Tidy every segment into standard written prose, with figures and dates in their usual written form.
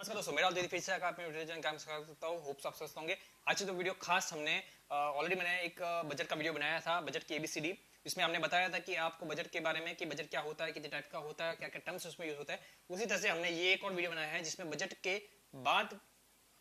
नमस्कार दोस्तों, मेरा फिर से काम सकता हूँ। होप आप स्वस्थ होंगे। आज की तो वीडियो खास हमने ऑलरेडी मैंने एक बजट का वीडियो बनाया था, बजट की ABCD। इसमें हमने बताया था कि आपको बजट के बारे में कि बजट क्या होता है, कितने टाइप का होता है, क्या क्या टर्म्स उसमें यूज होता है। उसी तरह से हमने ये एक और वीडियो बनाया है जिसमें बजट के बाद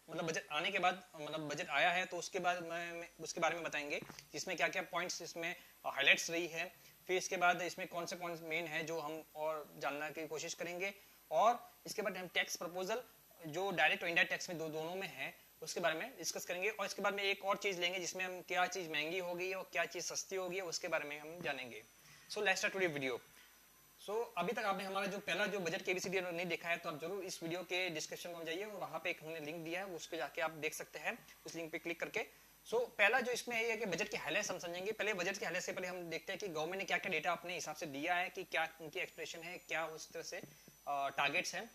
मतलब बजट आने के बाद मतलब बजट आया है तो उसके बाद मैं उसके बारे में बताएंगे, जिसमें क्या क्या पॉइंट्स इसमें हाईलाइट्स रही है। फिर इसके बाद इसमें कौन से पॉइंट्स मेन है जो हम और जानने की कोशिश करेंगे। और इसके बाद हम टैक्स प्रपोजल जो डायरेक्ट और इनडायरेक्ट टैक्स में दोनों में है उसके बारे में डिस्कस करेंगे। और इसके बाद में एक और चीज लेंगे जिसमें हम क्या चीज महंगी होगी और क्या चीज सस्ती होगी उसके बारे में हम जानेंगे। So let's start today video. अभी तक आपने हमारा जो पहला जो बजट के ABCD नहीं देखा है तो आप जरूर इस वीडियो के डिस्क्रिप्शन में जाइए और वहां पे एक हमने लिंक दिया है, उस पर जाके आप देख सकते हैं, उस लिंक पे क्लिक करके। पहला जो इसमें है कि बजट के हाईलाइट्स हम समझेंगे। पहले बजट के हाईलाइट से पहले हम देखते हैं कि गवर्नमेंट ने क्या क्या डेटा अपने हिसाब से दिया है, कि क्या उनकी एक्सप्रेशन है, क्या उस तरह से टारगेट्स हैं।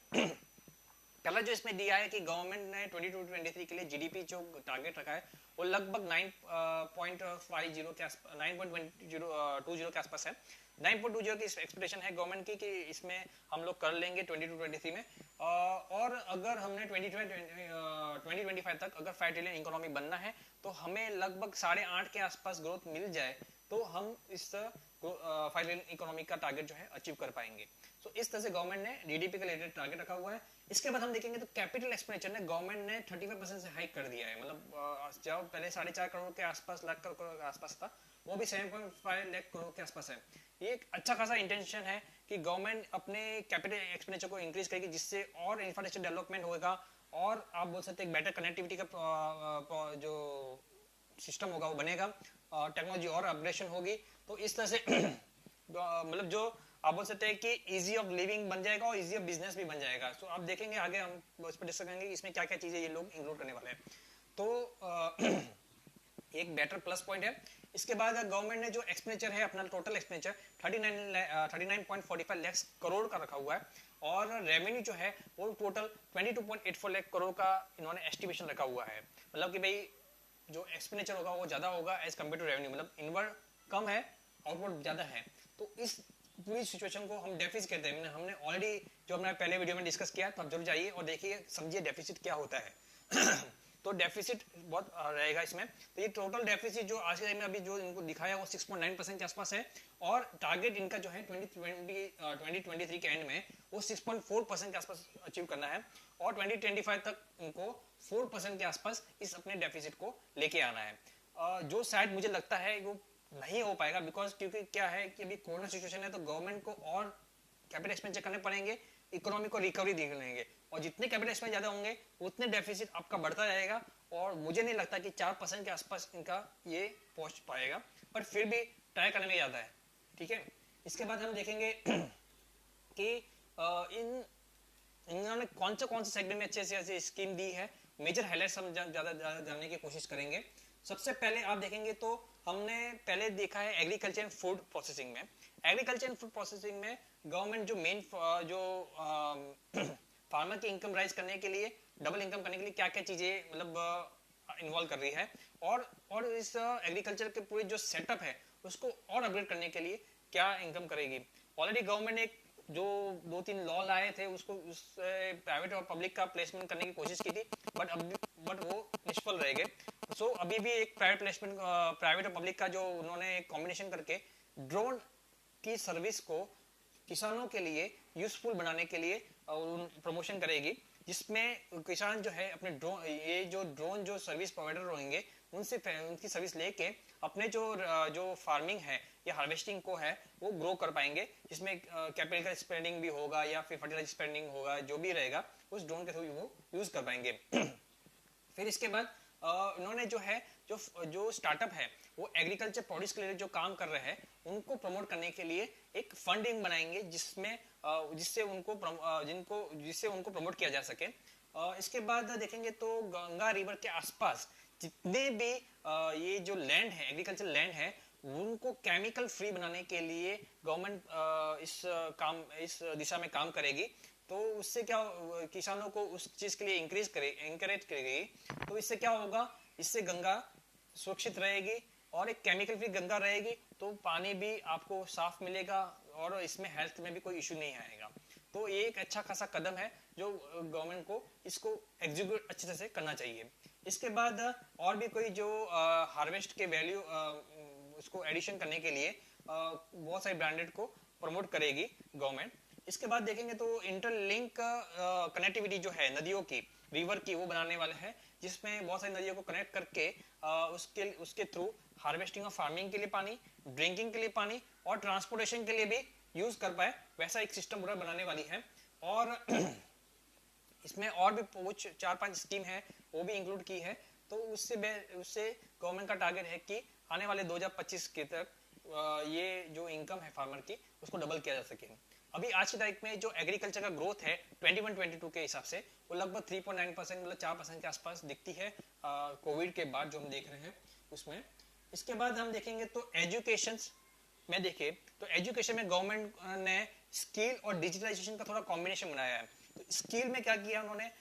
पहला जो इसमें दिया है कि गवर्नमेंट ने 22-23 के लिए जीडीपी जो टारगेट रखा है वो लगभग 9.50 के आसपास 9.20 के आसपास है। 9.20 की एक्सपेक्टेशन है गवर्नमेंट की कि इसमें हम लोग कर लेंगे 22-23 में। और अगर हमने 2025 तक अगर 5 ट्रिलियन इकोनॉमी बनना है तो हमें लगभग 8.5 के आसपास ग्रोथ मिल जाए तो हम इस 5 ट्रिलियन इकोनॉमी का टारगेट जो है अचीव कर पाएंगे। इस तरह से गवर्नमेंट ने जीडीपी का रिलेटेड टारगेट रखा हुआ है। इसके बाद हम देखेंगे तो कैपिटल एक्सपेंडिचर ने गवर्नमेंट ने 35% से हाइक कर दिया है। मतलब जब पहले 4.5 करोड़ के आसपास लाख करोड़ के आसपास था वो भी 7.5 लाख करोड़ के आसपास है। ये एक अच्छा खासा इंटेंशन है कि गवर्नमेंट अपने कैपिटल एक्सपेंडिचर को इंक्रीज करेगी जिससे और इंफ्रास्ट्रक्चर डेवलपमेंट होगा और आप बोल सकते हैं बेटर कनेक्टिविटी का जो सिस्टम होगा वो बनेगा, टेक्नोलॉजी और अपग्रेडेशन होगी। तो इस तरह से मतलब जो आप बोल सकते हैं कि इजी ऑफ लिविंग बन जाएगा और इजी ऑफ बिजनेस भी बन जाएगा। आप देखेंगे आगे हम इस पर डिस्कस करेंगे इसमें क्या क्या चीजें ये लोग इंक्लूड करने वाले हैं। तो एक बेटर प्लस पॉइंट है। इसके बाद गवर्नमेंट ने जो एक्सपेंडिचर है अपना टोटल एक्सपेंडिचर 39.45 लाख करोड़ का रखा हुआ है और रेवेन्यू जो है वो टोटल 22.84 लाख करोड़ का इन्होंने एस्टिमेशन रखा हुआ है। मतलब कि भाई जो एक्सपेंडिचर होगा वो ज्यादा होगा एज कम्पेयर टू रेवेन्यू, मतलब इनवर्ड कम है आउटपुट ज्यादा है। तो इस पूरी सिचुएशन को हम डेफिसिट कहते हैं। हमने ऑलरेडी जो हमने पहले वीडियो में डिस्कस किया तो आप जरूर जाइए और देखिए समझिए डेफिसिट क्या होता है। तो डेफिसिट बहुत रहेगा इसमें। तो ये टोटल डेफिसिट जो आज के टाइम में अभी जो इनको दिखाया वो 6.9% के आसपास है और टारगेट इनका जो है 2023 के एंड में वो 6.4% के आसपास अचीव करना है और 2025 तक इनको 4% के आसपास इस अपने डेफिसिट को लेके आना है। जो शायद मुझे लगता है वो नहीं हो पाएगा बिकॉज क्योंकि क्या है कि अभी कोरोना सिचुएशन है तो गवर्नमेंट को और कैपिटल एक्सपेंडिचर करने पड़ेंगे, इकोनॉमी को रिकवरी देंगे और जितने कैपिटल एक्सपेंडिचर ज्यादा होंगे उतने डेफिसिट आपका बढ़ता जाएगा और मुझे नहीं लगता कि 4% के आसपास इनका ये पहुंच पाएगा, पर फिर भी ट्राई करने में ज्यादा है। ठीक है, इसके बाद हम देखेंगे कि इन्होंने कौन से सेगमेंट में अच्छे से स्कीम दी है। मेजर हाईलाइट्स हम ज्यादा जानने की कोशिश करेंगे। सबसे पहले आप देखेंगे तो हमने पहले देखा है एग्रीकल्चर एंड फूड प्रोसेसिंग में। एग्रीकल्चर एंड फूड प्रोसेसिंग में गवर्नमेंट जो मेन जो फार्मर की इनकम राइज करने के लिए, डबल इनकम करने के लिए क्या क्या चीजें मतलब इन्वॉल्व कर रही है और इस एग्रीकल्चर के पूरे जो सेटअप है उसको और अपग्रेड करने के लिए क्या इनकम करेगी। ऑलरेडी गवर्नमेंट ने जो 2-3 लॉ लाए थे उसको प्राइवेट और पब्लिक का प्लेसमेंट करने की कोशिश की थी बट वो निष्फल रह गए। अभी भी एक प्राइवेट प्लेसमेंट, प्राइवेट और पब्लिक का जो उन्होंने कॉम्बिनेशन करके ड्रोन की सर्विस को किसानों के लिए यूजफुल बनाने के लिए प्रमोशन करेगी, जिसमें किसान जो है अपने ड्रोन जो सर्विस प्रोवाइडर होंगे उनसे उनकी सर्विस लेके अपने जो फार्मिंग है या हार्वेस्टिंग को है वो ग्रो कर पाएंगे, जिसमें कैपिटल स्पेंडिंग भी होगा या फिर फर्टिलाइजर स्पेंडिंग होगा, जो भी रहेगा उस ड्रोन के थ्रू वो यूज कर पाएंगे। फिर इसके बाद इन्होंने जो है जो स्टार्टअप है वो एग्रीकल्चर प्रोड्यूस के लिए जो काम कर रहे हैं उनको प्रमोट करने के लिए एक फंडिंग बनाएंगे जिससे उनको प्रमोट किया जा सके। इसके बाद देखेंगे तो गंगा रिवर के आसपास जितने भी ये जो लैंड है, एग्रीकल्चर लैंड है, उनको केमिकल फ्री बनाने के लिए गवर्नमेंट इस दिशा में काम करेगी। तो उससे क्या किसानों को उस चीज के लिए इंकरेज करेगी। तो इससे क्या होगा, इससे गंगा सुरक्षित रहेगी और एक केमिकल फ्री गंगा रहेगी तो पानी भी आपको साफ मिलेगा और इसमें हेल्थ में भी कोई इशू नहीं आएगा। तो ये एक अच्छा खासा कदम है जो गवर्नमेंट को इसको एग्जीक्यूट अच्छी तरह से करना चाहिए। इसके बाद और भी कोई जो हार्वेस्ट के वैल्यू उसको एडिशन करने के लिए बहुत सारे ब्रांडेड को प्रमोट करेगी गवर्नमेंट। इसके बाद देखेंगे तो इंटरलिंक कनेक्टिविटी जो है नदियों की, रिवर की, वो बनाने वाला है, जिसमें बहुत सारी नदियों को कनेक्ट करके उसके थ्रू हार्वेस्टिंग और फार्मिंग के लिए पानी, ड्रिंकिंग के लिए पानी और ट्रांसपोर्टेशन के लिए भी यूज कर पाए, वैसा एक सिस्टम पूरा बनाने वाली है। और इसमें और भी कुछ 4-5 स्कीम है वो भी इंक्लूड की है। तो उससे गवर्नमेंट का टारगेट है कि आने वाले 2025 के तक ये जो इनकम है फार्मर की उसको डबल किया जा सके। अभी आज की तारीख में जो एग्रीकल्चर का ग्रोथ है 21-22 के हिसाब से वो लगभग 3.9% मतलब 4% के आसपास दिखती है कोविड के बाद जो हम देख रहे हैं उसमें। इसके बाद हम देखेंगे तो एजुकेशन में देखें तो एजुकेशन में गवर्नमेंट ने स्किल और डिजिटलाइजेशन का थोड़ा कॉम्बिनेशन बनाया है। तो स्किल में क्या किया उन्होंने,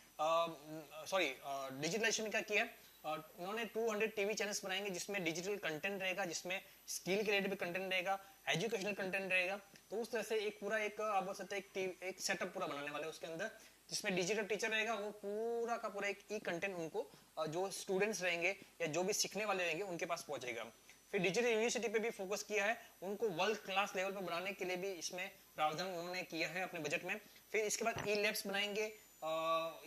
डिजिटलाइजेशन में क्या किया, उन्होंने 200 टीवी चैनल्स बनाएंगे जिसमें डिजिटल कंटेंट रहेगा, जिसमें स्किल के रिलेटेड भी कंटेंट रहेगा, एजुकेशनल कंटेंट रहेगा। तो उस तरह से एक पूरा एक आप बोल सकते हैं एक सेटअप पूरा बनाने वाले उसके अंदर, जिसमें डिजिटल टीचर रहेगा, वो पूरा का पूरा एक ई कंटेंट उनको जो स्टूडेंट्स रहेंगे या जो भी सीखने वाले रहेंगे उनके पास पहुंचेगा। फिर डिजिटल यूनिवर्सिटी पे भी फोकस किया है, उनको वर्ल्ड क्लास लेवल पर बनाने के लिए भी इसमें प्रावधान उन्होंने किया है अपने बजट में। फिर इसके बाद ई लैब्स बनाएंगे,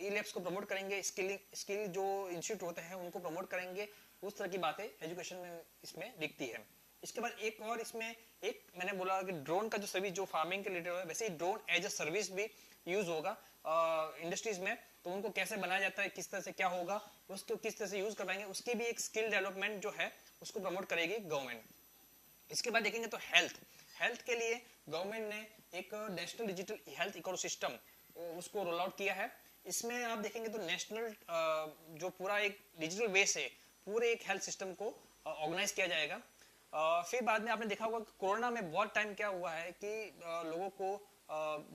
ई लैब्स को प्रमोट करेंगे, स्किल जो इंस्टीट्यूट होते हैं उनको प्रमोट करेंगे। उस तरह की बातें एजुकेशन में इसमें दिखती है। इसके बाद एक और इसमें एक मैंने बोला कि ड्रोन का जो सर्विस जो फार्मिंग के रिलेटेड है, वैसे ही ड्रोन एज अ सर्विस भी यूज होगा इंडस्ट्रीज में। तो उनको कैसे बनाया जाता है, किस तरह से क्या होगा, उसको किस तरह से यूज कर पाएंगे, उसकी भी एक स्किल डेवलपमेंट जो है उसको प्रमोट करेगी गवर्नमेंट। इसके बाद देखेंगे तो हेल्थ के लिए गवर्नमेंट ने एक नेशनल डिजिटल हेल्थ इकोसिस्टम उसको रोल आउट किया है। इसमें आप देखेंगे तो नेशनल जो पूरा एक डिजिटल वे से पूरे एक हेल्थ सिस्टम को ऑर्गेनाइज किया जाएगा। फिर बाद में आपने देखा होगा कोरोना में बहुत टाइम क्या हुआ है कि लोगों को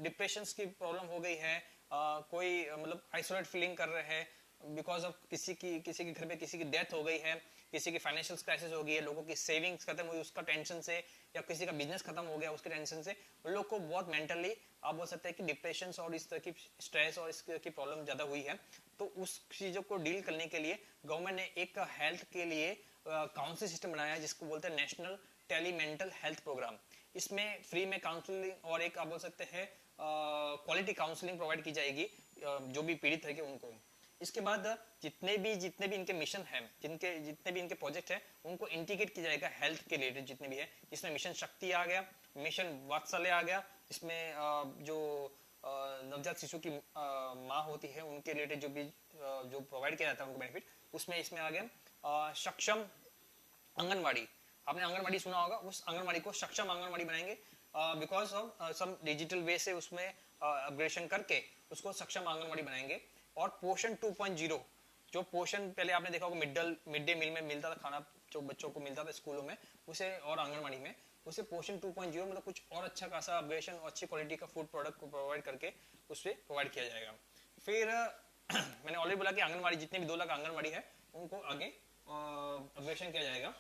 डिप्रेशन की प्रॉब्लम हो गई है, कोई मतलब आइसोलेट फीलिंग कर रहे हैं बिकॉज ऑफ किसी के घर पे किसी की डेथ हो गई है, किसी की फाइनेंशियल क्राइसिस हो गई है, लोगों की सेविंग्स खत्म हुई उसका टेंशन से, या किसी का बिजनेस खत्म हो गया उसके टेंशन से, उन लोग को बहुत मेंटली आप बोल सकते हैं कि डिप्रेशन और इस तरह की स्ट्रेस और इस तरह की प्रॉब्लम ज्यादा हुई है। तो उस चीजों को डील करने के लिए गवर्नमेंट ने एक हेल्थ के लिए काउंसिल सिस्टम बनाया है जिसको बोलते हैं national tele mental health programme. इसमें फ्री में काउंसलिंग और एक आप बोल सकते हैं क्वालिटी काउंसलिंग प्रोवाइड की जाएगी जो भी पीड़ित है उनको। इसके बाद जितने भी इनके मिशन है, जितने भी इनके प्रोजेक्ट है, उनको इंटीग्रेट किया जाएगा हेल्थ के रिलेटेड जितने भी है। इसमें मिशन शक्ति आ गया, मिशन वात्सल्य आ गया, इसमें जो नवजात शिशु की माँ होती है उनके रिलेटेड जो प्रोवाइड किया जाता है उनको बेनिफिट, उसमें इसमें आ गया सक्षम आंगनवाड़ी। आपने आंगनवाड़ी सुना होगा, उस आंगनवाड़ी को सक्षम आंगनवाड़ी बनाएंगे बिकॉज ऑफ सम डिजिटल वे से उसमें अपग्रेडेशन करके उसको सक्षम आंगनवाड़ी बनाएंगे। और पोषण 2.0 जो पोषण पहले आपने देखा होगा मिड डे मील में मिलता था खाना जो बच्चों को मिलता था स्कूलों में, उसे और आंगनवाड़ी में उसे पोषण 2.0 मतलब कुछ और अच्छा खासा अपग्रेडेशन और अच्छी क्वालिटी का फूड प्रोडक्ट को प्रोवाइड करके उससे प्रोवाइड किया जाएगा। फिर मैंने ऑलरेडी बोला कि आंगनवाड़ी जितने भी 2 लाख आंगनवाड़ी है उनको आगे अपग्रेडेशन किया जाएगा।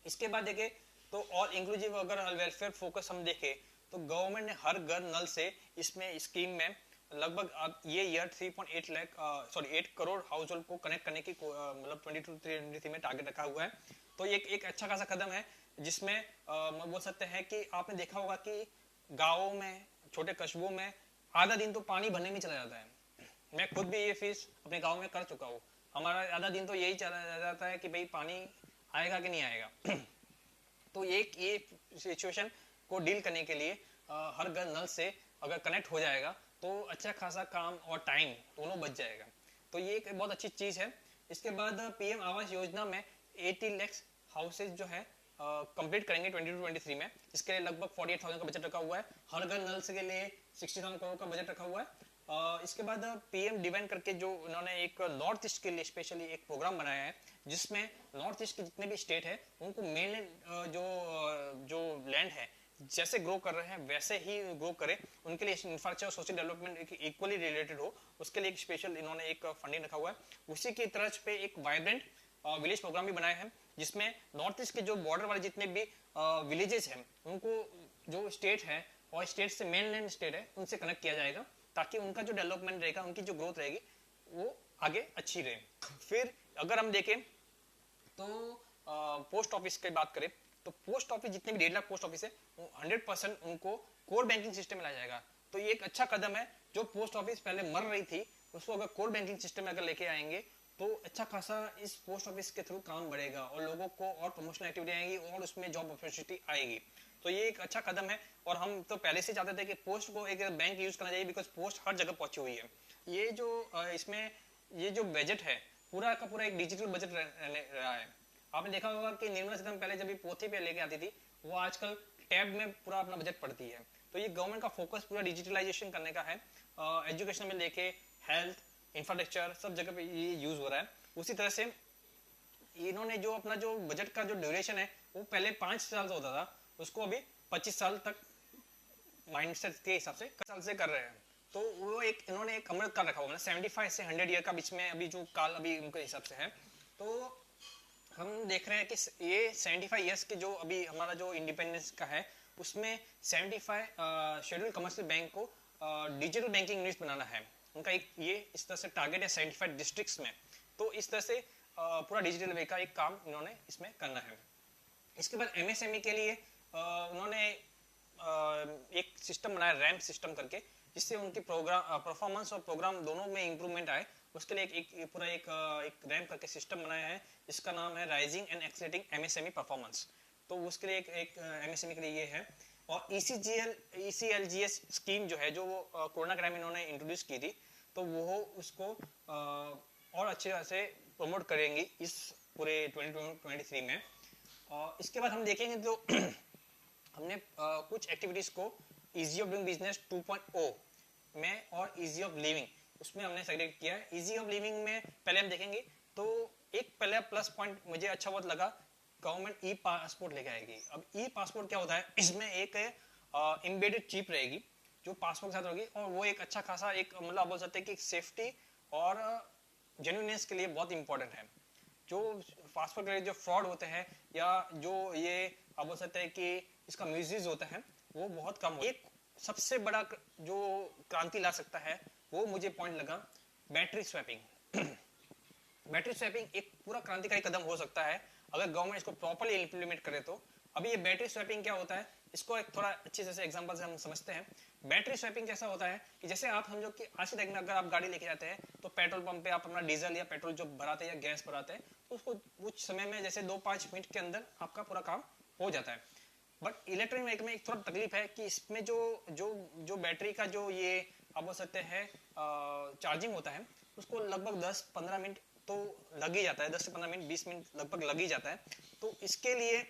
इसके बाद देखें तो ऑल इंक्लूसिव अगर वेलफेयर फोकस हम देखें तो गवर्नमेंट ने हर घर नल से इसमें स्कीम में लगभग अब ये ईयर 8 करोड़ हाउस होल्ड को कनेक्ट करने की मतलब 22-23 में टारगेट रखा हुआ है। तो ये एक अच्छा खासा कदम है जिसमें मैं बोल सकते हैं कि आपने देखा होगा कि गाँवों में छोटे कस्बों में आधा दिन तो पानी भरने में चला जाता है। मैं खुद भी ये फीस अपने गाँव में कर चुका हूँ। हमारा आधा दिन तो यही चला जाता है कि भाई पानी आएगा कि नहीं आएगा। तो ये सिचुएशन को डील करने के लिए हर घर नल से अगर कनेक्ट हो जाएगा तो अच्छा खासा काम और टाइम दोनों बच जाएगा। तो ये एक बहुत अच्छी चीज है। इसके बाद पीएम आवास योजना में 80 लाख हाउसेज जो है कंप्लीट करेंगे 22-23 में। इसके लिए लगभग 48,000 का बजट रखा हुआ है। हर घर नल के लिए 60,000 करोड़ का बजट रखा हुआ है। इसके बाद पीएम डिवाइन करके जो उन्होंने एक नॉर्थ ईस्ट के लिए स्पेशली एक प्रोग्राम बनाया है जिसमें नॉर्थ ईस्ट के जितने भी स्टेट है उनको मेनलैंड जो लैंड है जैसे ग्रो कर रहे हैं वैसे ही ग्रो करे, उनके लिए infrastructure social development equally related हो, उसके लिए एक स्पेशल इन्होंने एक फंडिंग रखा हुआ है। उसी की तरह पे एक वाइब्रेंट विलेज प्रोग्राम भी बनाया है जिसमें नॉर्थ ईस्ट के जो बॉर्डर वाले जितने भी विलेजेस हैं उनको जो स्टेट है और स्टेट से मेनलैंड स्टेट है उनसे कनेक्ट किया जाएगा, ताकि उनका जो डेवलपमेंट रहेगा, उनकी जो ग्रोथ रहेगी वो आगे अच्छी रहे। फिर अगर हम देखें तो पोस्ट ऑफिस की बात करें तो पोस्ट ऑफिस जितने भी 1.5 लाख पोस्ट ऑफिस है 100% उनको कोर बैंकिंग सिस्टम में लाया जाएगा। तो ये एक अच्छा कदम है। जो पोस्ट ऑफिस पहले मर रही थी उसको अगर कोर बैंकिंग सिस्टम में अगर लेके आएंगे तो अच्छा खासा इस पोस्ट ऑफिस के थ्रू काम बढ़ेगा और लोगों को और प्रमोशनल एक्टिविटी आएगी और उसमें जॉब अपॉर्चुनिटी आएगी। तो ये एक अच्छा कदम है और हम तो पहले से चाहते थे कि पोस्ट को एक बैंक यूज करना चाहिए, बिकॉज पोस्ट हर जगह पहुंची हुई है। ये जो इसमें ये जो बजट है पूरा का पूरा एक डिजिटल बजट रहा है। आपने देखा होगा कि निर्मला सीतारमण पहले जब पोथी पे लेके आती थी वो आजकल टैब में पूरा अपना बजट पढ़ती है। तो ये गवर्नमेंट का फोकस पूरा डिजिटलाइजेशन करने का है। एजुकेशन में लेके हेल्थ इंफ्रास्ट्रक्चर सब जगह पे ये यूज हो रहा है। उसी तरह से इन्होंने जो अपना जो बजट का जो ड्यूरेशन है वो पहले 5 साल से होता था, उसको अभी 25 साल तक माइंडसेट के हिसाब से साल से कर रहे हैं। तो वो एक इन्होंने एक अमृत काल रखा हुआ है, 75 से 100 ईयर का बीच में अभी जो काल अभी उनके हिसाब से है। तो हम देख रहे हैं कि ये 75 ईयर्स के जो अभी हमारा जो इंडिपेंडेंस का है उसमें 75 शेड्यूल कमर्शियल बैंक को डिजिटल बैंकिंग यूनिट बनाना है। उनका एक ये इस तरह से टारगेट है 75 डिस्ट्रिक्ट्स में। तो इस तरह से पूरा डिजिटल वे का एक काम इन्होंने इसमें करना है। इसके बाद एमएसएमई के लिए उन्होंने एक सिस्टम बनाया रैम्प सिस्टम करके, जिससे उनकी प्रोग्राम परफॉर्मेंस और प्रोग्राम दोनों में इंप्रूवमेंट आए। उसके लिए एक पूरा एक रैम्प करके सिस्टम बनाया है जिसका नाम है rising and accelerating MSME performance. तो उसके लिए एक एमएसएमई के लिए ये है। और ईसीएलजीएस स्कीम जो है जो वो कोरोना के टाइम इन्होंने इंट्रोड्यूस की थी, तो वो उसको और अच्छे से प्रमोट करेंगी इस पूरे 2023 में। और इसके बाद हम देखेंगे तो हमने कुछ एक्टिविटीज को इजी ऑफ डूइंग बिजनेस 2.0 में और इजी ऑफ लिविंग उसमें हमने सेग्रीगेट किया है। इजी ऑफ लिविंग में पहले हम देखेंगे तो एक पहले प्लस पॉइंट मुझे अच्छा बहुत लगा, गवर्नमेंट ई पासपोर्ट लेके आएगी। अब ई पासपोर्ट क्या होता है, इसमें एक एम्बेडेड चिप रहेगी जो पासपोर्ट के साथ होगी और वो एक अच्छा खासा एक मतलब आप बोल सकते हैं कि सेफ्टी और जेन्युइननेस के लिए बहुत इंपॉर्टेंट है। जो पासपोर्ट के जो फ्रॉड होते हैं या जो ये आप बोल सकते हैं कि इसका मिसयूज होता है वो बहुत कम हो। एक सबसे बड़ा जो क्रांति ला सकता है वो मुझे पॉइंट लगा बैटरी स्वैपिंग। बैटरी स्वैपिंग एक पूरा क्रांतिकारी कदम हो सकता है अगर गवर्नमेंट इसको प्रॉपर्ली इंप्लीमेंट करे तो। अभी ये बैटरी स्वैपिंग क्या होता है, इसको एक थोड़ा अच्छे से एग्जांपल से हम समझते हैं। बैटरी स्वैपिंग कैसा होता है कि जैसे आप समझो कि आज के टाइम में अगर आप गाड़ी लेके जाते हैं तो पेट्रोल पंप पे आप अपना डीजल या पेट्रोल जो भराते हैं या गैस भराते हैं तो उसको कुछ समय में जैसे 2-5 मिनट के अंदर आपका पूरा काम हो जाता है। बट इलेक्ट्रॉनिक व्हीकल में एक थोड़ा तकलीफ है कि इसमें जो बैटरी का जो ये आप बोल सकते हैं चार्जिंग होता है उसको लगभग 10-15 मिनट तो लग ही जाता है, 10 से 15 मिनट 20 मिनट लगभग लग ही जाता है। तो इसके लिए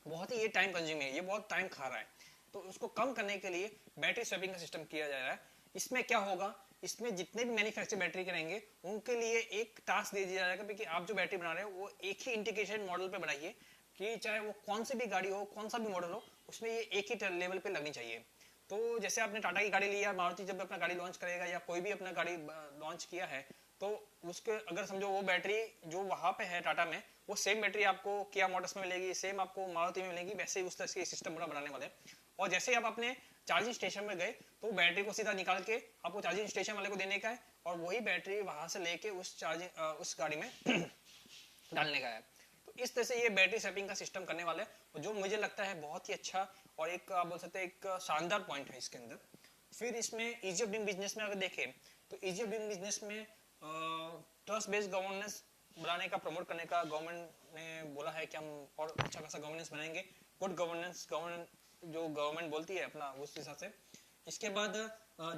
बहुत ही ये टाइम कंज्यूमिंग है, ये बहुत टाइम खा रहा है। तो उसको कम करने के लिए बैटरी स्वैपिंग का सिस्टम किया जा रहा है। इसमें क्या होगा, इसमें जितने भी मैन्युफैक्चर बैटरी के रहेंगे उनके लिए एक टास्क दे दिया जाएगा कि आप जो बैटरी बना रहे हो वो एक ही इंटीग्रेशन मॉडल पे बनाइए कि चाहे वो कौन सी भी गाड़ी हो, कौन सा भी मॉडल हो, उसमें ये एक ही लेवल पे लगनी चाहिए। तो जैसे आपने टाटा की गाड़ी ली या मारुति जब अपना गाड़ी लॉन्च करेगा या कोई भी अपना गाड़ी लॉन्च किया है तो उसके अगर समझो वो बैटरी जो वहां पे है टाटा में वो सेम बैटरी आपको किया मोटर्स में मिलेगी, सेम आपको मारुति में मिलेगी, वैसे ही उस तरह से सिस्टम पूरा बनाने वाले हैं। और जैसे ही आप अपने चार्जिंग स्टेशन में गए तो बैटरी को सीधा निकाल के आपको चार्जिंग स्टेशन वाले को देने का है और वही बैटरी वहां से लेके उस गाड़ी में डालने का है। तो इस तरह से ये बैटरी स्वैपिंग का सिस्टम करने वाले हैं जो मुझे लगता है बहुत ही अच्छा और एक आप बोल सकते हैं एक शानदार पॉइंट है इसके अंदर। फिर इसमें इजी ऑफ डूइंग बिजनेस में अगर देखें तो इजी ऑफ डूइंग बिजनेस में ट्रस्ट बेस्ड गवर्नेंस बनाने का प्रमोट करने का गवर्नमेंट ने बोला है कि हम और अच्छा खासा गवर्नेंस बनाएंगे। गुड गवर्नेंस जो गवर्नमेंट बोलती है अपना उस हिसाब से। इसके बाद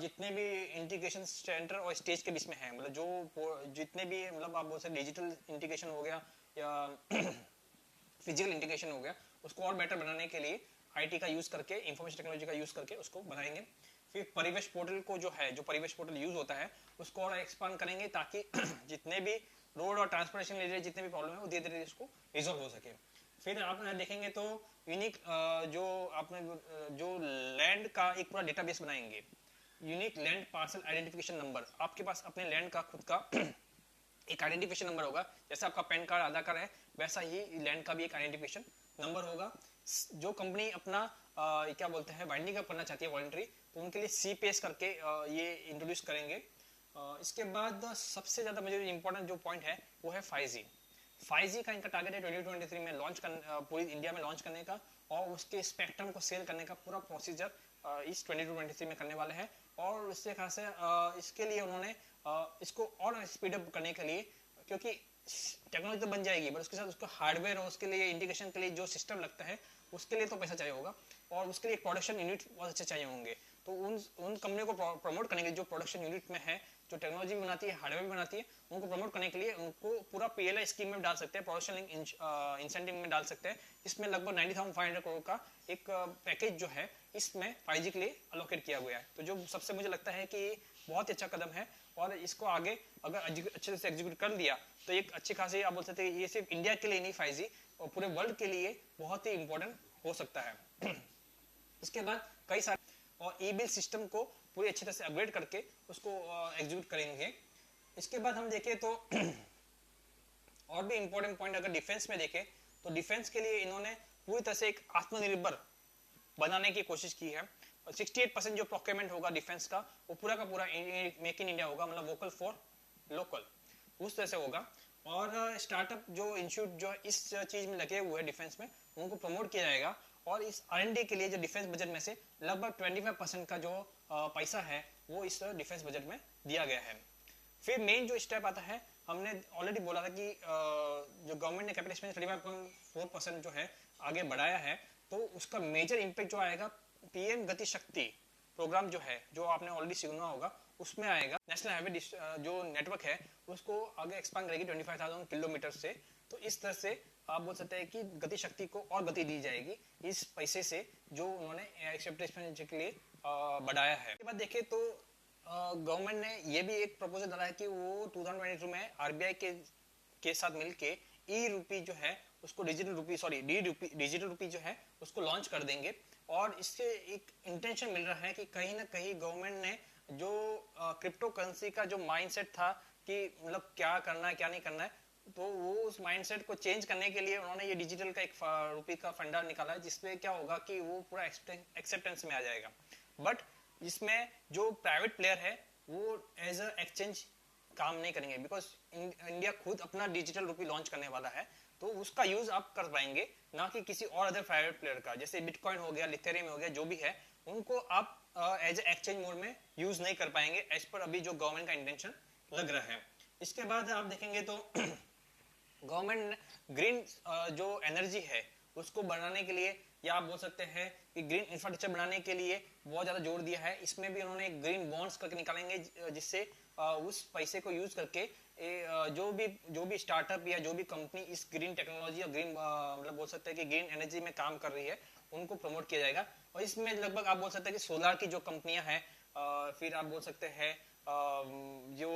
जितने भी इंटीग्रेशन सेंटर और स्टेज के बीच में है मतलब जो जितने भी मतलब आप बोल सकते डिजिटल इंटीग्रेशन हो गया या फिजिकल इंटीग्रेशन हो गया उसको और बेटर बनाने के लिए आईटी का यूज करके इंफॉर्मेशन टेक्नोलॉजी का यूज करके उसको बनाएंगे। फिर परिवेश पोर्टल को जो है जो परिवेश पोर्टल यूज होता है उसको और एक्सपांड करेंगे ताकि जितने भी रोड और ट्रांसपोर्टेशन रिलेटेड जितने भी प्रॉब्लम है वो धीरे धीरे इसको रिजोल्व हो सके। फिर आप देखेंगे तो यूनिक जो आपने जो लैंड का एक पूरा डेटाबेस बनाएंगे, unique land parcel identification number. आपके पास अपने लैंड का खुद का एक आइडेंटिफिकेशन नंबर होगा, जैसे आपका पैन कार्ड आधार कार्ड है वैसा ही लैंड का भी एक आइडेंटिफिकेशन नंबर होगा। जो कंपनी अपना क्या बोलते हैं वाइंडिंग अप करना चाहती है वॉलंटरी, तो उनके लिए CPS करके ये इंट्रोड्यूस करेंगे। इसके बाद सबसे ज़्यादा मुझे इम्पोर्टेंट जो पॉइंट है वो है 5G। 5G का इनका टारगेट है 2023 में लॉन्च पूरी इंडिया में लॉन्च करने का, और उसके स्पेक्ट्रम को सेल करने का पूरा प्रोसीजर इस 2023 में करने वाले हैं। और इससे खास है इसके लिए उन्होंने इसको और स्पीडअप करने के लिए, क्योंकि टेक्नोलॉजी तो बन जाएगी बट उसके साथ उसको हार्डवेयर और उसके लिए इंटीग्रेशन के लिए जो सिस्टम लगता है उसके लिए तो पैसा चाहिए होगा, और उसके लिए प्रोडक्शन यूनिट बहुत अच्छे चाहिए होंगे। तो उन कंपनियों को प्रमोट करने के लिए जो प्रोडक्शन यूनिट में है, जो टेक्नोलॉजी भी बनाती है हार्डवेयर भी बनाती है, उनको प्रमोट करने के लिए उनको पूरा PLI स्कीम में डाल सकते हैं, प्रोडक्शन लिंक इंसेंटिव में डाल सकते हैं। इसमें लगभग 90,500 करोड़ का एक पैकेज जो है इसमें 5G के लिए अलोकेट किया गया है। तो जो सबसे मुझे लगता है कि बहुत ही अच्छा कदम है, और इसको आगे अगर अच्छे से एग्जीक्यूट कर दिया तो एक अच्छी खासी आप बोल सकते हैं ये सिर्फ इंडिया के लिए नहीं 5G और पूरे वर्ल्ड के लिए बहुत ही इंपॉर्टेंट हो सकता है। इसके बाद कई सारे और ई-बिल सिस्टम को पूरी अच्छी तरह से अपग्रेड करके उसको एग्जीक्यूट करेंगे। इसके बाद हम देखें तो और भी इंपॉर्टेंट पॉइंट अगर डिफेंस में देखें तो डिफेंस के लिए इन्होंने पूरी तरह से एक आत्मनिर्भर बनाने की कोशिश की है। 68% जो प्रोक्योरमेंट होगा डिफेंस का वो पूरा का पूरा मेक इन इंडिया होगा, मतलब वोकल फॉर लोकल उस तरह से होगा। और स्टार्टअप जो इंस्टीट्यूट जो इस चीज में लगे हुए हैं डिफेंस में उनको प्रमोट किया जाएगा, और इस R&D के लिए जो डिफेंस बजट में से लगभग 25% का जो पैसा है वो इस डिफेंस बजट में दिया गया है। फिर मेन जो स्टेप आता है, हमने ऑलरेडी बोला था कि जो गवर्नमेंट ने कैपिटल एक्सपेंडिचर 35.4% जो है आगे बढ़ाया है, तो उसका मेजर इम्पैक्ट जो आएगा PM गति शक्ति प्रोग्राम जो है, जो आपने ऑलरेडी सुना होगा, उसमें आएगा। नेशनल हाईवे जो नेटवर्क है उसको आगे एक्सपांड करेगी 25,000 किलोमीटर से। तो इस तरह से आप बोल सकते हैं कि गति शक्ति को और गति दी जाएगी इस पैसे से जो उन्होंने एक्सपेक्टेशन के लिए बढ़ाया है। इसके बाद देखें तो गवर्नमेंट ने ये भी एक प्रपोजल डाला है कि वो 2022 में RBI के साथ मिलके ई-रूपी जो है उसको डिजिटल रूपी जो है उसको लॉन्च कर देंगे। और इससे एक इंटेंशन मिल रहा है कि कहीं ना कहीं गवर्नमेंट ने जो क्रिप्टो करेंसी का जो माइंडसेट था कि मतलब क्या करना है क्या नहीं करना है, तो वो उस माइंडसेट को चेंज करने के लिए उन्होंने ये डिजिटल का एक रुपये का फंडा निकाला है, जिसमें क्या होगा कि वो पूरा एक्सेप्टेंस में आ जाएगा। बट इसमें जो प्राइवेट प्लेयर है वो एज अ एक्सचेंज काम नहीं करेंगे, बिकॉज इंडिया खुद अपना डिजिटल रुपी लॉन्च करने वाला है, तो उसका यूज आप कर पाएंगे, ना कि किसी और अदर प्राइवेट प्लेयर का। जैसे बिटकॉइन हो गया, लिथेरियम हो गया, जो भी है उनको आप एज एक्सचेंज मोड में यूज नहीं कर पाएंगे एज पर अभी जो गवर्नमेंट का इंटेंशन लग रहा है। इसके बाद आप देखेंगे तो गवर्नमेंट ग्रीन जो एनर्जी है उसको बढ़ाने के लिए, या आप बोल सकते हैं कि ग्रीन इंफ्रास्ट्रक्चर बनाने के लिए बहुत ज्यादा जोर दिया है। इसमें भी उन्होंने ग्रीन बॉन्ड्स करके निकालेंगे, जिससे उस पैसे को यूज करके जो भी स्टार्टअप या जो भी कंपनी इस ग्रीन टेक्नोलॉजी और ग्रीन मतलब बोल सकते हैं कि ग्रीन एनर्जी में काम कर रही है उनको प्रमोट किया जाएगा। और इसमें लगभग आप बोल सकते हैं कि सोलर की जो कंपनियां हैं, फिर आप बोल सकते हैं जो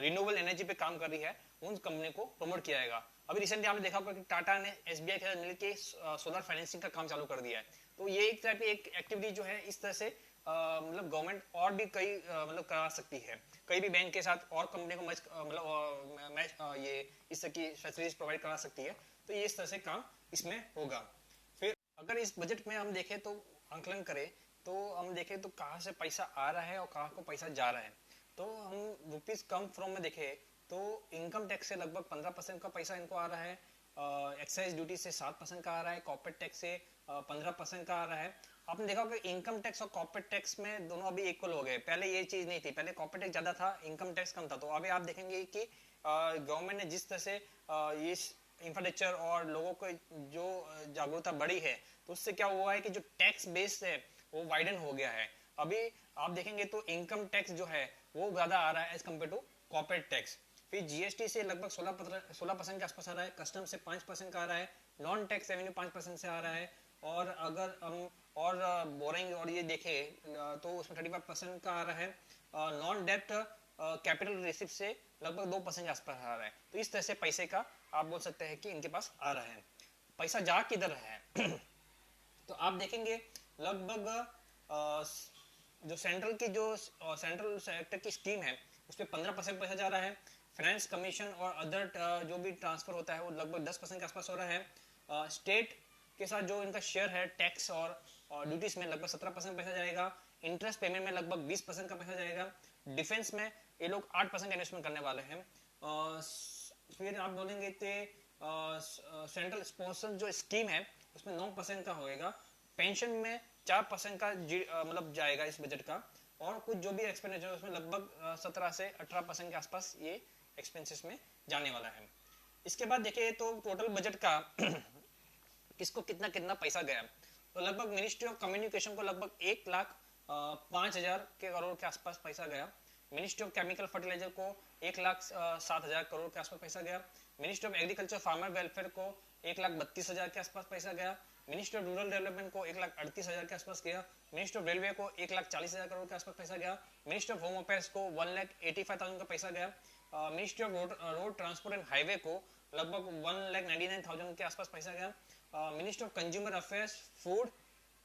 रिन्यूएबल एनर्जी पे काम कर रही है उन कंपनी को प्रमोट किया जाएगा। अभी रिसेंटली आपने देखा होगा कि टाटा ने SBI के साथ मिलकर सोलर फाइनेंसिंग का काम चालू कर दिया है। तो ये एक तरह की एक एक्टिविटी जो है इस तरह से मतलब गवर्नमेंट और भी कई मतलब करा सकती है, कई भी बैंक के साथ और कंपनी को ये इस तरह की फैसिलिटीज प्रोवाइड करा सकती है। तो ये इस तरह से काम इसमें होगा। फिर अगर इस बजट में हम देखें तो आंकलन करें तो हम देखें तो कहाँ से पैसा आ रहा है और कहाँ को पैसा जा रहा है। तो हम रुपीज कम फ्रॉम में देखें तो इनकम टैक्स से लगभग 15% का पैसा इनको आ रहा है, एक्साइज ड्यूटी से 7% का आ रहा है, कॉर्पोरेट टैक्स से 15% का आ रहा है। आपने देखा होगा इनकम टैक्स और कॉर्पोरेट टैक्स में दोनों अभी इक्वल हो गए। पहले ये चीज नहीं थी, पहले कॉर्पोरेट टैक्स ज्यादा था, इनकम टैक्स कम था। तो अभी आप देखेंगे कि गवर्नमेंट ने जिस तरह से इस इंफ्रास्ट्रक्चर और लोगों को जो जागरूकता बढ़ी है, तो उससे क्या हुआ है कि जो टैक्स बेस है वो वाइडन हो गया है। अभी आप देखेंगे तो इनकम टैक्स जो है वो ज्यादा आ रहा है as compared to corporate tax. फिर GST से लगभग 16% के आसपास आ रहा है, कस्टम से 5% का आ रहा है, नॉन टैक्स रेवेन्यू 5% से आ रहा है, और अगर हम और बोरिंग और ये देखें तो उसमें 35% का आ रहा है, नॉन डेप्ट कैपिटल रिसिप्ट से लगभग 2% के आसपास आ रहा है। तो इस तरह से पैसे का आप बोल सकते हैं कि इनके पास आ रहा है। पैसा जा किधर है तो आप देखेंगे लगभग जो सेंट्रल की जो सेंट्रल सेक्टर की स्कीम है उसमें 15% पैसा जा रहा है। फाइनेंस कमीशन और अदर जो भी ट्रांसफर होता है वो लगभग 10% के आसपास हो रहा है। स्टेट के साथ जो इनका शेयर है टैक्स और ड्यूटीज में लगभग 17% पैसा जाएगा। इंटरेस्ट पेमेंट में लगभग 20% का पैसा जाएगा। डिफेंस में ये लोग 8% इन्वेस्टमेंट करने वाले हैं। फिर आप बोलेंगे कि सेंट्रल स्पॉन्सर जो स्कीम है उसमें 9% का होएगा। पेंशन में 4% का मतलब जाएगा इस बजट का। और कुछ जो भी एक्सपेंडिचर उसमें लगभग 17 से 18% के आसपास ये एक्सपेंसेस में जाने वाला है। इसके बाद देखिए तो टोटल बजट का किसको कितना कितना पैसा गया, तो लगभग मिनिस्ट्री ऑफ कम्युनिकेशन को लगभग 1,05,000 के करोड़ के आसपास पैसा गया। मिनिस्ट्री ऑफ केमिकल फर्टिलाइजर को 1,07,000 करोड़ के आसपास पैसा गया। Ministry of agriculture farmer welfare को 1,32,000 के आसपास पैसा गया। मिनिस्ट्री ऑफ रूरल डेवलपमेंट को 1,38,000 के आसपास गया। मिनिस्ट्री ऑफ रेलवे को 1,40,000 करोड़ के आसपास पैसा गया। मिनिस्ट्री ऑफ होम अफेयर्स को 1,85,000 का पैसा गया। Ministry of road transport and highway को लगभग 1,99,000 के आसपास पैसा गया। Ministry of consumer affairs, food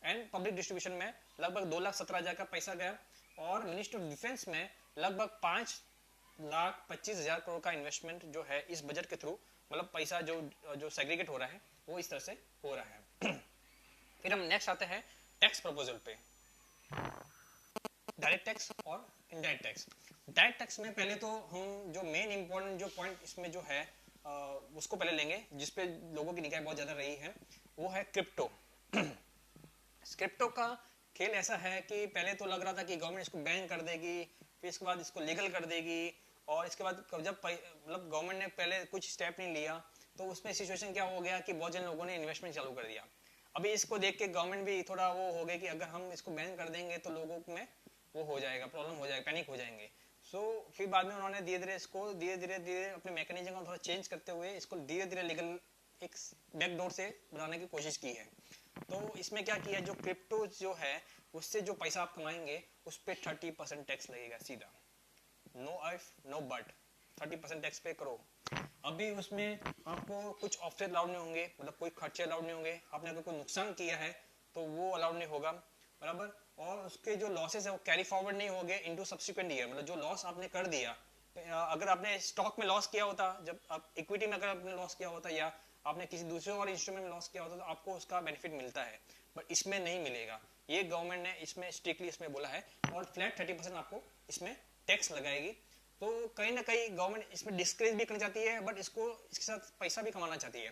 and public distribution में लगभग 2,17,000 का पैसा गया। और मिनिस्ट्री ऑफ डिफेंस में लगभग 5,25,000 करोड़ का इन्वेस्टमेंट जो है इस बजट के थ्रू, मतलब पैसा जो सेग्रीगेट हो रहा है वो इस तरह से हो रहा है। फिर हम नेक्स्ट आते हैं टैक्स प्रपोजल पे, डायरेक्ट टैक्स और इनडायरेक्ट टैक्स। डायरेक्ट टैक्स में पहले तो हम जो मेन इंपॉर्टेंट जो पॉइंट इसमें जो है उसको पहले लेंगे, जिसपे लोगों की निगाह बहुत ज्यादा रही है, वो है क्रिप्टो। क्रिप्टो का खेल ऐसा है कि पहले तो लग रहा था कि गवर्नमेंट इसको बैन कर देगी, फिर इसके बाद इसको लीगल कर देगी, और इसके बाद जब मतलब गवर्नमेंट ने पहले कुछ स्टेप नहीं लिया तो उसमें सिचुएशन क्या हो गया कि बहुत जन लोगों ने इन्वेस्टमेंट चालू कर दिया। अभी इसको देख के गवर्नमेंट भी थोड़ा वो हो गया कि अगर हम इसको बैन कर देंगे तो लोगों में वो हो जाएगा, प्रॉब्लम हो जाएगा, पैनिक हो जाएंगे। फिर बाद में उन्होंने धीरे धीरे इसको धीरे धीरे अपने मैकेनिज्म को थोड़ा चेंज करते हुए इसको धीरे धीरे लीगल एक बैकडोर से बनाने की कोशिश की है। तो इसमें क्या किया, जो क्रिप्टो जो है उससे जो पैसा आप कमाएंगे उस पर 30% टैक्स लगेगा सीधा, no if no but, 30% tax pay करो। अभी उसमें आपको कुछ ऑफसेट अलाउड नहीं होंगे, मतलब कोई खर्चे अलाउड नहीं होंगे, आपने अगर कोई नुकसान किया है तो वो अलाउड नहीं होगा, बराबर। और उसके जो लॉसेस है वो कैरी फॉरवर्ड नहीं होंगे इनटू सब्सिक्वेंट ईयर, मतलब जो लॉस आपने कर दिया, अगर आपने स्टॉक में लॉस किया होता, जब आप इक्विटी में अगर आपने लॉस किया होता या आपने किसी दूसरे और इंस्ट्रूमेंट में लॉस किया होता तो आपको उसका बेनिफिट मिलता है, बट इसमें नहीं मिलेगा। ये गवर्नमेंट ने इसमें स्ट्रिक्टली इसमें बोला है, और फ्लैट 30% आपको इसमें टैक्स लगाएगी। तो कहीं ना कहीं गवर्नमेंट इसमें डिस्करेज भी करना चाहती है, बट इसके साथ पैसा भी कमाना चाहती है।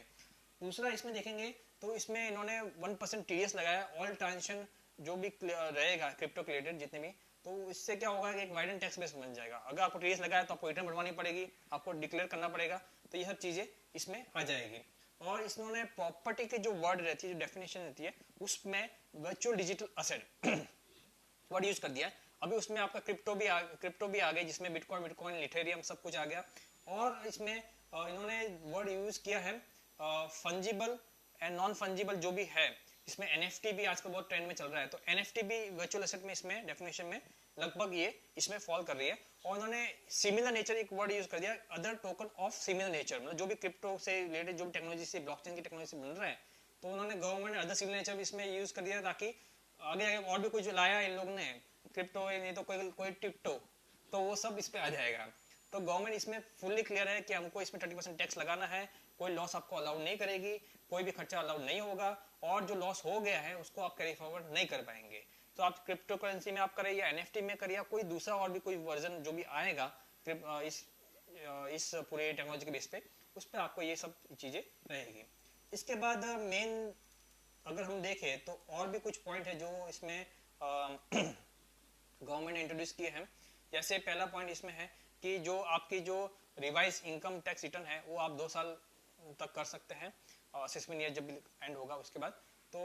दूसरा इसमें देखेंगे तो इसमें इन्होंने 1% टीडीएस लगाया, ऑल ट्रांजेक्शन जो भी रहेगा क्रिप्टो रिलेटेड जितने भी, तो इससे क्या होगा कि एक वाइडन टैक्स बेस बन जाएगा। अगर आपको टीडीएस लगाया तो आपको रिटर्न भरवानी पड़ेगी, आपको डिक्लेयर करना पड़ेगा, तो ये सब चीजें इसमें आ जाएगी। और इसमें प्रॉपर्टी के जो वर्ड रहती है, जो डेफिनेशन रहती है, उसमें virtual digital asset word use कर दिया है। अभी उसमें आपका क्रिप्टो भी आ गया, जिसमें बिटकॉइन इथेरियम सब कुछ आ गया। और इसमें इन्होंने वर्ड यूज किया है फंजिबल एंड नॉन फंजिबल जो भी है, इसमें एनएफटी भी आजकल बहुत ट्रेंड में चल रहा है, तो एनएफटी भी वर्चुअल एसेट में इसमें डेफिनेशन में लगभग ये इसमें फॉल कर रही है। और उन्होंने सिमिलर नेचर एक वर्ड यूज कर दिया, other token of similar nature, मतलब जो भी क्रिप्टो से रिलेटेड जो भी टेक्नोलॉजी से ब्लॉकचेन की टेक्नोलॉजी से बन रहा है, तो उन्होंने गवर्नमेंट ने अदर सिमिलर नेचर भी इसमें यूज कर दिया, ताकि आगे और भी कुछ लाया इन लोग ने क्रिप्टो, नहीं तो कोई टिप्टो, तो वो सब इस पे आ जाएगा। तो गवर्नमेंट इसमें फुल्ली क्लियर है कि हमको इसमें 30% टैक्स लगाना है, कोई लॉस आपको अलाउड नहीं करेगी, कोई भी खर्चा अलाउड नहीं होगा, और जो लॉस हो गया है उसको आप कैरी फॉरवर्ड नहीं कर पाएंगे। तो आप क्रिप्टो करेंसी में आप करें या एनएफटी में करें या कोई दूसरा और भी कोई वर्जन जो भी आएगा इस पूरे टेक्नोलॉजी के बेस पे, उस पर आपको ये सब चीजें रहेगी। इसके बाद मेन अगर हम देखें तो और भी कुछ पॉइंट है जो इसमें गवर्नमेंट ने इंट्रोड्यूस किए हैं। जैसे पहला पॉइंट इसमें है कि जो आपकी जो रिवाइज इनकम टैक्स रिटर्न है वो आप 2 साल तक कर सकते हैं, असेसमेंट ईयर जब एंड होगा उसके बाद, तो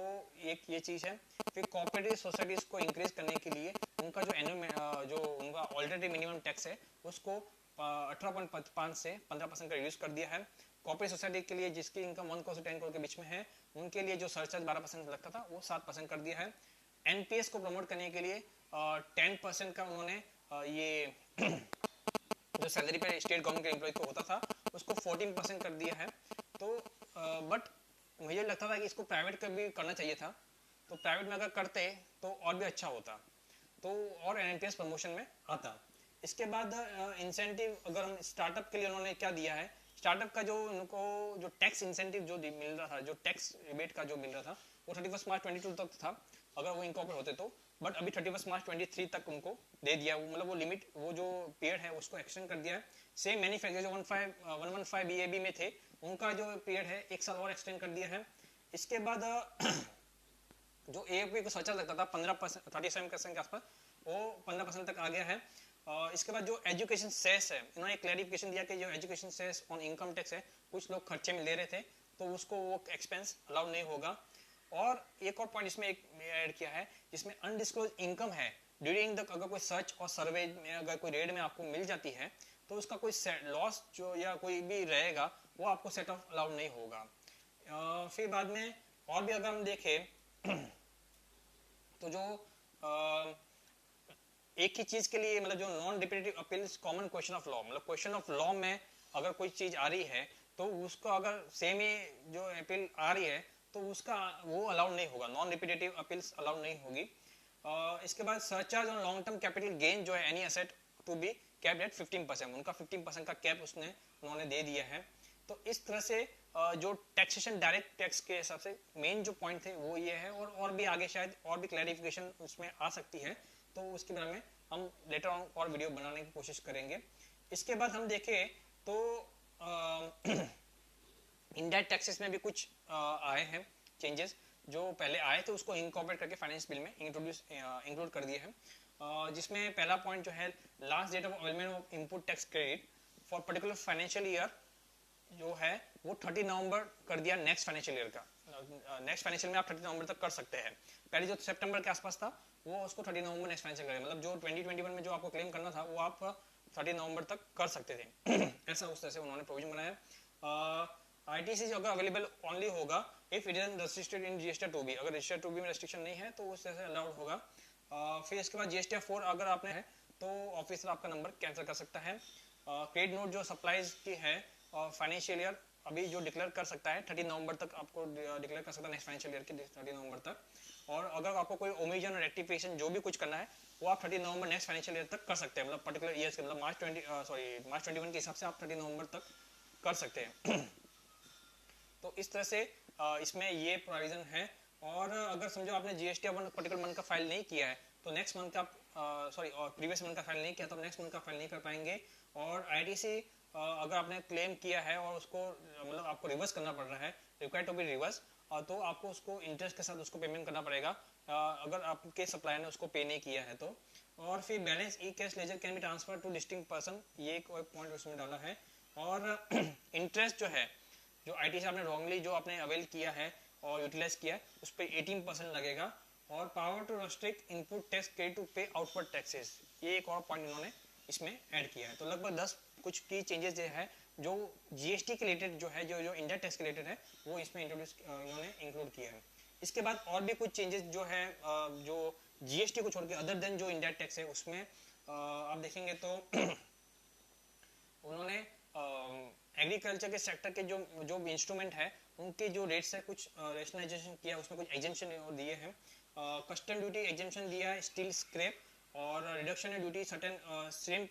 एक ये चीज है। फिर कोऑपरेटिव सोसाइटीज को इंक्रीज करने के लिए उनका जो एनुअल जो उनका ऑलरेडी मिनिमम टैक्स है उसको 18.5 से 15% का रिड्यूस कर दिया है। कोऑपरेटिव सोसाइटी के लिए जिसकी इनकम 1 करोड़ से 10 करोड़ के बीच में है, उनके लिए जो सरचार्ज 12% लगता था वो 7% कर दिया है। एनपीएस को प्रमोट करने के लिए 10% का उन्होंने ये जो सैलरी पे स्टेट गवर्नमेंट के एम्प्लॉय को होता था उसको 14% कर दिया है। तो बट मुझे लगता था कि इसको प्राइवेट का भी करना चाहिए था, तो प्राइवेट में अगर करते तो और भी अच्छा होता, तो और एनपीएस प्रमोशन में आता। इसके बाद इंसेंटिव अगर हम स्टार्टअप के लिए उन्होंने क्या दिया है स्टार्टअप का जो उनको जो टैक्स इंसेंटिव जो मिल रहा था, जो टैक्स रिबेट का जो मिल रहा था, वो 31 मार्च 22 तक था अगर वो इनकॉर्पोरेट होते तो, बट अभी 31 मार्च 23 तक उनको दे दिया, वो मतलब वो लिमिट, वो जो पीरियड है उसको एक्सटेंड कर दिया है। सेम मैन्युफैक्चर जो 115 BAB में थे उनका जो पीरियड है 1 साल और एक्सटेंड कर दिया है। इसके बाद जो AFP को सोचा लगता था 15%, 37% के आसपास, वो 15% तक आ गया है। इसके बाद जो एजुकेशन सेस है, इन्होंने क्लैरिफिकेशन दिया कि जो education cess on income tax है, कुछ लोग खर्चे में ले रहे थे तो उसको वो एक्सपेंस अलाउ नहीं होगा। और एक और पॉइंट इसमें एक ऐड किया है, जिसमें अनडिस्क्लोज इनकम है ड्यूरिंग द, अगर कोई सर्च और सर्वे में अगर कोई रेड में आपको मिल जाती है तो उसका कोई लॉस जो या कोई भी रहेगा वो आपको सेट ऑफ अलाउड नहीं होगा। फिर बाद में और भी अगर हम देखें तो जो एक ही चीज के लिए, मतलब जो non repetitive appeals common question of law, मतलब क्वेश्चन ऑफ लॉ में अगर कोई चीज आ रही है तो उसको अगर सेम ही जो अपील आ रही है तो उसका वो अलाउड नहीं होगा, नॉन रिपीटेटिव अपील्स अलाउड नहीं होगी। इसके बाद surcharge on long term capital gain जो है any asset to be capped at 15%, उनका 15% का कैप उन्होंने दे दिया है। तो इस तरह से जो टैक्सेशन डायरेक्ट टैक्स के हिसाब से मेन जो पॉइंट थे वो ये है, और भी आगे शायद और भी क्लैरिफिकेशन उसमें आ सकती है, तो उसके बारे में हम लेटर ऑन और वीडियो बनाने की कोशिश करेंगे। इसके बाद हम देखें तो इनडायरेक्ट टैक्सेस में भी कुछ आए हैं चेंजेस, जो पहले आए थे उसको इनकॉर्पोरेट करके फाइनेंस बिल में इंक्लूड कर दिए हैं। जिसमें पहला पॉइंट जो है, last date of availment of input tax credit for particular financial year जो है वो 30 नवंबर कर दिया नेक्स्ट फाइनेंशियल ईयर का। नेक्स्ट फाइनेंशियल में आप 30 नवंबर तक कर सकते हैं। पहले जो सितंबर के आसपास था वो उसको 30 नवंबर नेक्स्ट फाइनेंशियल ईयर, मतलब जो 2021 में जो आपको क्लेम करना था वो आप 30 नवंबर तक कर सकते थे। ऐसा उस तरह से उन्होंने प्रोविजन बनाया। ITC अगर अवेलेबल ओनली होगा if it is registered in GST 2B, अगर रजिस्टर्ड 2B में रेस्ट्रिक्शन नहीं है तो उस तरह से अलाउड होगा। फिर इसके बाद GST 4 अगर आपने है तो ऑफिसर आपका नंबर कैंसिल कर सकता है। क्रेडिट नोट जो सप्लाईज की है फाइनेंशियल ईयर अभी जो डिक्लेयर कर सकता है 30 नवंबर तक आपको डिक्लेयर कर सकता है, नेक्स्ट फाइनेंशियल ईयर के 30 नवंबर तक। और अगर आपको कोई ओमिजन और रेक्टिफिकेशन जो भी कुछ करना है वो आप 30 नवंबर नेक्स्ट फाइनेंशियल ईयर तक कर सकते हैं, मतलब पर्टिकुलर ईयर्स के, मतलब मार्च 21 के हिसाब से आप 30 नवंबर तक कर सकते हैं। तो इस तरह से इसमें ये प्रोविजन है। और अगर समझो आपने GST अपन पर्टिकुलर मंथ का फाइल नहीं किया है तो नेक्स्ट मंथ का प्रीवियस मंथ का फाइल नहीं किया तो आप नेक्स्ट मंथ का फाइल नहीं कर पाएंगे। और ITC अगर आपने क्लेम किया है और उसको मतलब आपको रिवर्स करना पड़ रहा है, रिक्वायर्ड टू बी रिवर्स, तो आपको उसको इंटरेस्ट के साथ उसको पेमेंट करना पड़ेगा अगर आपके सप्लायर ने उसको पे नहीं किया है तो। और फिर balance E cash ledger can be transfer two distinct person, ये एक पॉइंट उसमें डाला है। और इंटरेस्ट जो है जो ITC आपने रॉन्गली जो आपने अवेल किया है और यूटिलाइज किया है उस पर 18% लगेगा। और power to restrict input tax credit to pay outward taxes, ये एक और पॉइंट इन्होंने इसमें ऐड किया है। तो लगभग 10 कुछ की चेंजेस जो है जो GST के रिलेटेड जो है, जो इंडायरेक्ट टैक्स के रिलेटेड है वो इसमें इन्होंने इंक्लूड किया है। इसके बाद और भी कुछ चेंजेस जो है जो GST को छोड़ के अदर देन जो इंडायरेक्ट टैक्स है उसमें आप देखेंगे तो उन्होंने एग्रीकल्चर के सेक्टर के जो इंस्ट्रूमेंट है उनके जो रेट्स है कुछ रेशनलाइजेशन किया, उसमें कुछ एग्जेम्पशन दिए हैं। कस्टम ड्यूटी एग्जेम्पशन दिया है स्टील स्क्रैप, और reduction in duty certain shrimp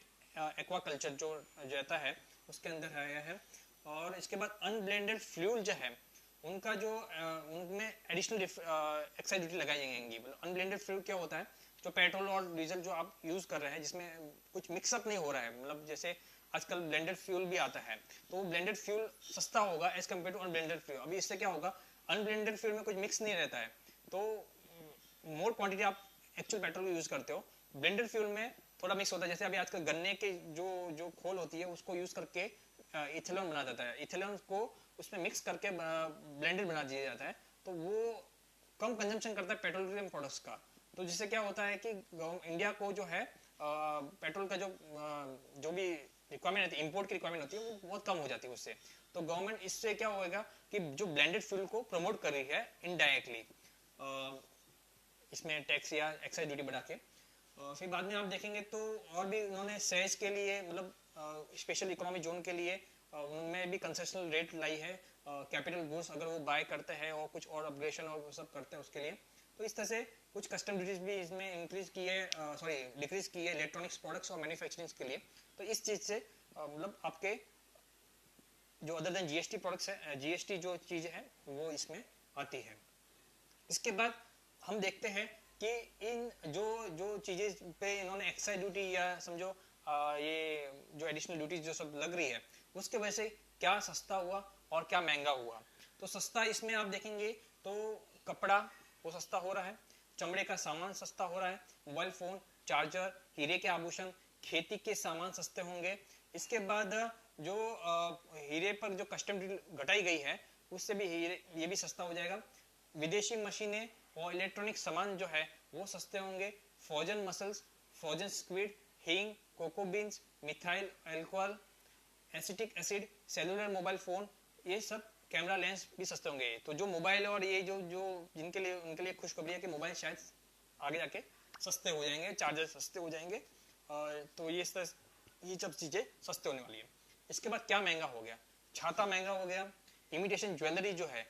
aquaculture जो रहता है उसके अंदर आया है। और इसके बाद अनब्लेंडेड फ्यूल जो है उनका जो उनमें एडिशनल एक्साइज ड्यूटी लगाई जाएंगी। मतलब अनब्लेंडेड फ्यूल क्या होता है, जो पेट्रोल और डीजल जो आप यूज कर रहे हैं जिसमें कुछ मिक्सअप नहीं हो रहा है, मतलब जैसे आजकल ब्लेंडेड फ्यूल भी आता है तो ब्लेंडेड फ्यूल सस्ता होगा as compared to unblended fuel. अभी इससे क्या होगा, अनब्लेंडेड फ्यूल में कुछ मिक्स नहीं रहता है तो मोर क्वांटिटी आप एक्चुअल पेट्रोल यूज करते हो, ब्लेंडेड फ्यूल में थोड़ा मिक्स होता है। जैसे अभी आजकल गन्ने के जो खोल होती है उसको यूज करके इथेनॉल बना जाता है, इथेनॉल को उसमें मिक्स करके ब्लेंडेड बना दिया जाता है, तो वो कम कंजम्पशन करता है पेट्रोलियम प्रोडक्ट्स का। तो जिससे क्या होता है कि इंडिया को जो है पेट्रोल का जो भी रिक्वायरमेंट होती है, इंपोर्ट की रिक्वायरमेंट होती है वो बहुत कम हो जाती है उससे। तो गवर्नमेंट इससे क्या होगा कि जो ब्लेंडेड फ्यूल को प्रमोट कर रही है इनडायरेक्टली इसमें टैक्स या एक्साइज ड्यूटी बढ़ा के। फिर बाद में आप देखेंगे तो और भी उन्होंने सेज के लिए, मतलब स्पेशल इकोनॉमिक जोन के लिए उनमें भी कंसेशनल रेट लाई है कैपिटल गुड्स अगर वो बाय करते हैं और कुछ और अपग्रेडेशन और वो सब करते हैं उसके लिए। तो इस तरह से कुछ कस्टम ड्यूटीज भी इसमें इंक्रीज की है, डिक्रीज की है इलेक्ट्रॉनिक्स प्रोडक्ट्स और मैन्युफैक्चरिंग के लिए। तो इस चीज से मतलब आपके जो अदर देन जीएसटी प्रोडक्ट्स है, जीएसटी जो चीज़ है वो इसमें आती है। इसके बाद हम देखते हैं कि इन जो चीज़ें पे इन्होंने एक्साइज ड्यूटी या समझो ये जो एडिशनल ड्यूटी जो सब लग रही है उसके वजह से क्या सस्ता हुआ और क्या महंगा हुआ। तो सस्ता इसमें आप देखेंगे तो कपड़ा वो सस्ता हो रहा है, चमड़े का सामान सस्ता हो रहा है, मोबाइल फोन, चार्जर, हीरे के आभूषण, खेती के सामान सस्ते होंगे। इसके बाद जो हीरे पर जो कस्टम ड्यूटी घटाई गई है उससे भी हीरे ये भी सस्ता हो जाएगा। विदेशी मशीनें और इलेक्ट्रॉनिक सामान जो है वो सस्ते होंगे। फ्रोजन मसल्स, फ्रोजन स्क्विड, हींग, cocoa beans, methyl alcohol, acetic acid, cellular mobile phone, ये सब कैमरा लेंस भी सस्ते होंगे। तो जो मोबाइल और ये जो जो जिनके लिए उनके लिए खुशखबरी है कि मोबाइल शायद आगे जाके सस्ते हो जाएंगे, चार्जर सस्ते हो जाएंगे, तो ये सब चीजें सस्ते होने वाली है। इसके बाद क्या महंगा हो गया? छाता महंगा हो गया। इमिटेशन ज्वेलरी जो है,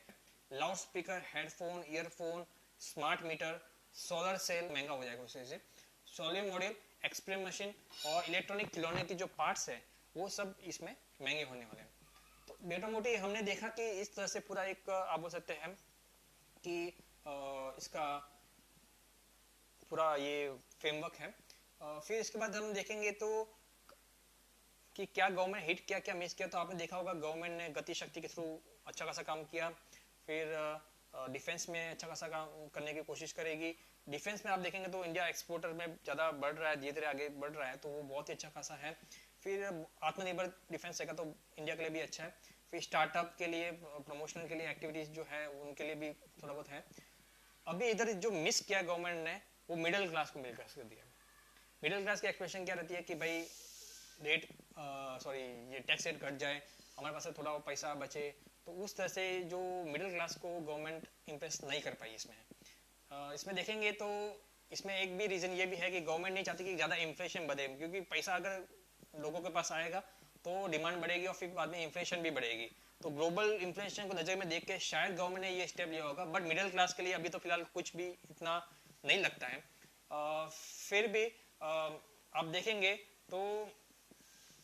loud speaker, headphone, earphone, smart meter, solar cell महंगा हो जाएगा उसे से। सोलर मॉडल, एक्सप्रे मशीन और इलेक्ट्रॉनिक खिलौने की जो पार्ट्स है वो सब इसमें महंगे होने वाले हैं। तो बेटा मोटी हमने देखा कि इस तरह से पूरा एक आप बोल सकते हैं कि इसका पूरा ये फ्रेमवर्क है। फिर इसके बाद हम देखेंगे तो कि क्या गवर्नमेंट हिट क्या क्या मिस किया। तो आपने देखा होगा गवर्नमेंट ने गति शक्ति के थ्रू अच्छा खासा काम किया। फिर डिफेंस में अच्छा खासा काम करने की कोशिश करेगी। डिफेंस में आप देखेंगे तो इंडिया एक्सपोर्टर में ज़्यादा बढ़ रहा है, धीरे धीरे आगे बढ़ रहा है, तो वो बहुत ही अच्छा खासा है। फिर आत्मनिर्भर डिफेंस रहेगा तो इंडिया के लिए भी अच्छा है। फिर स्टार्टअप के लिए, प्रमोशनल के लिए एक्टिविटीज जो है उनके लिए भी थोड़ा बहुत है। अभी इधर जो मिस किया गवर्नमेंट ने वो मिडिल क्लास को मिल कर दिया। मिडिल क्लास की एक्सप्रेशन क्या रहती है कि भाई रेट ये टैक्स रेट घट जाए, हमारे पास थोड़ा पैसा बचे। तो उस तरह से जो मिडिल क्लास को गवर्नमेंट इम्प्रेस नहीं कर पाई इसमें देखेंगे तो इसमें एक भी रीजन ये भी है कि गवर्नमेंट नहीं चाहती कि ज़्यादा इन्फ्लेशन बढ़े, क्योंकि पैसा अगर लोगों के पास आएगा तो डिमांड बढ़ेगी और फिर बाद में इन्फ्लेशन भी बढ़ेगी। तो ग्लोबल इन्फ्लेशन को नज़र में देख के शायद गवर्नमेंट ने ये स्टेप लिया होगा, बट मिडिल क्लास के लिए अभी तो फिलहाल कुछ भी इतना नहीं लगता है। फिर भी आप देखेंगे तो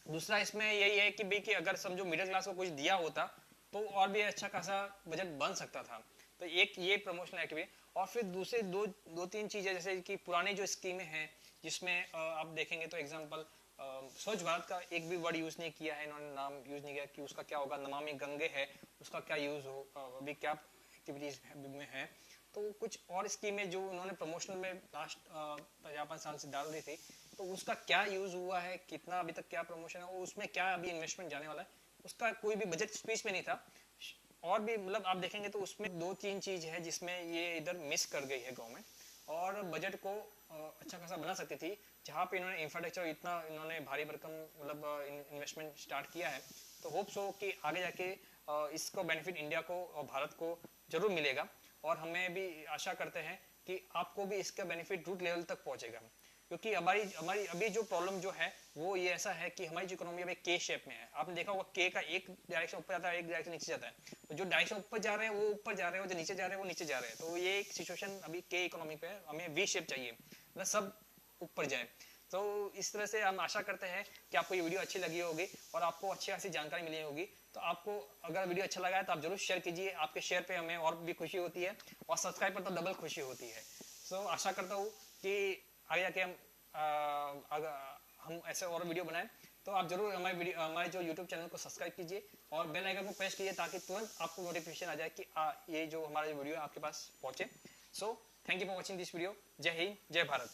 दूसरा इसमें यही है कि भाई कि अगर समझो मिडिल क्लास को कुछ दिया होता तो और भी अच्छा खासा बजट बन सकता था। तो एक ये प्रमोशनल एक्टिविटी, और फिर दूसरे दो तीन चीजें जैसे कि पुरानी जो स्कीमें हैं जिसमें आप देखेंगे तो एग्जांपल स्वच्छ भारत का एक भी वर्ड यूज नहीं किया है इन्होंने, नाम यूज नहीं किया कि उसका क्या होगा। नमामि गंगे है, उसका क्या यूज हो, अभी क्या एक्टिविटीज में है। तो कुछ और स्कीमें जो उन्होंने प्रमोशनल में लास्ट 50 साल से डाल दी थी, तो उसका क्या यूज हुआ है, कितना अभी तक क्या प्रमोशन है, उसमें क्या अभी इन्वेस्टमेंट जाने वाला है, उसका कोई भी बजट स्पीच में नहीं था। और भी मतलब आप देखेंगे तो उसमें 2-3 चीज है जिसमें ये इधर मिस कर गई है गवर्नमेंट, और बजट को अच्छा खासा बना सकती थी। जहाँ पे इन्होंने इंफ्रास्ट्रक्चर इतना इन्होंने भारी भरकम मतलब इन्वेस्टमेंट स्टार्ट किया है, तो होप्स हो कि आगे जाके इसको बेनिफिट इंडिया को और भारत को जरूर मिलेगा। और हमें भी आशा करते हैं कि आपको भी इसका बेनिफिट रूट लेवल तक पहुंचेगा, क्योंकि हमारी अभी जो प्रॉब्लम जो है वो ये ऐसा है कि हमारी जो इकोनॉमी अभी के शेप में है। आपने देखा होगा के का एक डायरेक्शन ऊपर जाता है, एक डायरेक्शन नीचे जाता है। तो जो डायरेक्शन ऊपर जा रहे हैं वो ऊपर जा रहे हैं, और जो नीचे जा रहे हैं वो नीचे जा रहे हैं। तो ये एक सिचुएशन अभी के इकोनॉमी पे है, हमें वी शेप चाहिए, मतलब सब ऊपर जाए। तो इस तरह से हम आशा करते हैं कि आपको ये वीडियो अच्छी लगी होगी और आपको अच्छी खासी जानकारी मिली होगी। तो आपको अगर वीडियो अच्छा लगा है तो आप जरूर शेयर कीजिए, आपके शेयर पे हमें और भी खुशी होती है, और सब्सक्राइब पर तो डबल खुशी होती है। सो आशा करता हूँ कि आगे जाके हम ऐसे और वीडियो बनाएं। तो आप जरूर हमारे जो YouTube चैनल को सब्सक्राइब कीजिए और बेल आइकन को प्रेस कीजिए, ताकि तुरंत आपको नोटिफिकेशन आ जाए कि ये जो हमारा जो वीडियो है आपके पास पहुंचे। So thank you for watching this video. जय हिंद, जय भारत।